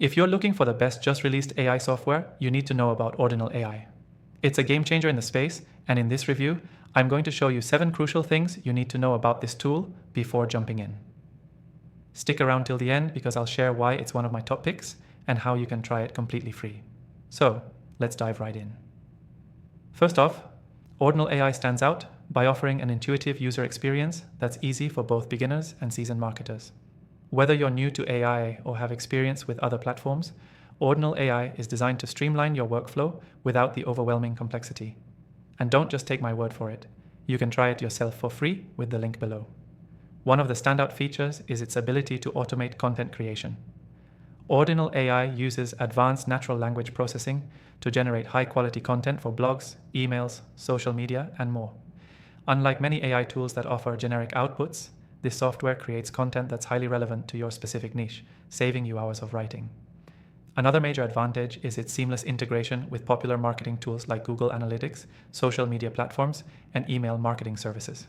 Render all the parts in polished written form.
If you're looking for the best just released AI software, you need to know about Ordinal AI. It's a game changer in the space, and in this review, I'm going to show you 7 crucial things you need to know about this tool before jumping in. Stick around till the end because I'll share why it's one of my top picks and how you can try it completely free. So, let's dive right in. First off, Ordinal AI stands out by offering an intuitive user experience that's easy for both beginners and seasoned marketers. Whether you're new to AI or have experience with other platforms, Ordinal AI is designed to streamline your workflow without the overwhelming complexity. And don't just take my word for it. You can try it yourself for free with the link below. One of the standout features is its ability to automate content creation. Ordinal AI uses advanced natural language processing to generate high-quality content for blogs, emails, social media, and more. Unlike many AI tools that offer generic outputs, this software creates content that's highly relevant to your specific niche, saving you hours of writing. Another major advantage is its seamless integration with popular marketing tools like Google Analytics, social media platforms, and email marketing services.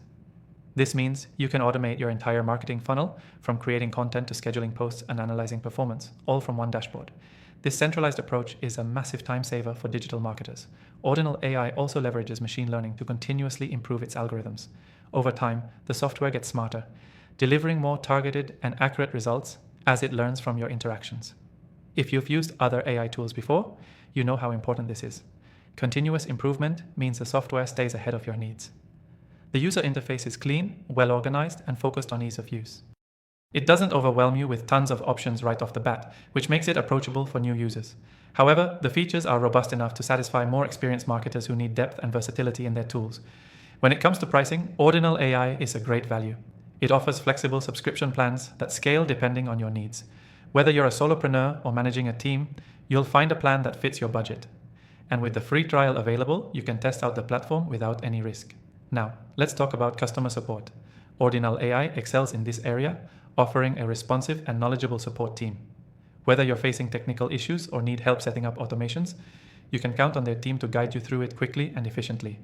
This means you can automate your entire marketing funnel, from creating content to scheduling posts and analyzing performance, all from one dashboard. This centralized approach is a massive time saver for digital marketers. Ordinal AI also leverages machine learning to continuously improve its algorithms. Over time, the software gets smarter, delivering more targeted and accurate results as it learns from your interactions. If you've used other AI tools before, you know how important this is. Continuous improvement means the software stays ahead of your needs. The user interface is clean, well organized, and focused on ease of use. It doesn't overwhelm you with tons of options right off the bat, which makes it approachable for new users. However, the features are robust enough to satisfy more experienced marketers who need depth and versatility in their tools. When it comes to pricing, Ordinal AI is a great value. It offers flexible subscription plans that scale depending on your needs. Whether you're a solopreneur or managing a team, you'll find a plan that fits your budget. And with the free trial available, you can test out the platform without any risk. Now, let's talk about customer support. Ordinal AI excels in this area, offering a responsive and knowledgeable support team. Whether you're facing technical issues or need help setting up automations, you can count on their team to guide you through it quickly and efficiently.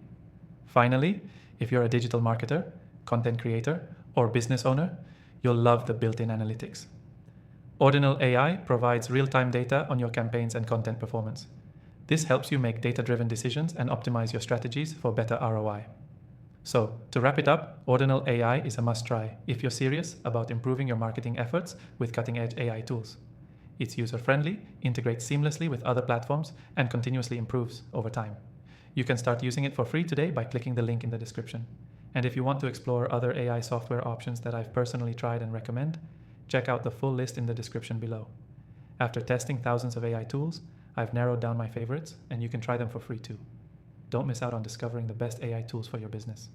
Finally, if you're a digital marketer, content creator, or business owner, you'll love the built-in analytics. Ordinal AI provides real-time data on your campaigns and content performance. This helps you make data-driven decisions and optimize your strategies for better ROI. So, to wrap it up, Ordinal AI is a must-try if you're serious about improving your marketing efforts with cutting-edge AI tools. It's user-friendly, integrates seamlessly with other platforms, and continuously improves over time. You can start using it for free today by clicking the link in the description. And if you want to explore other AI software options that I've personally tried and recommend, check out the full list in the description below. After testing thousands of AI tools, I've narrowed down my favorites, and you can try them for free too. Don't miss out on discovering the best AI tools for your business.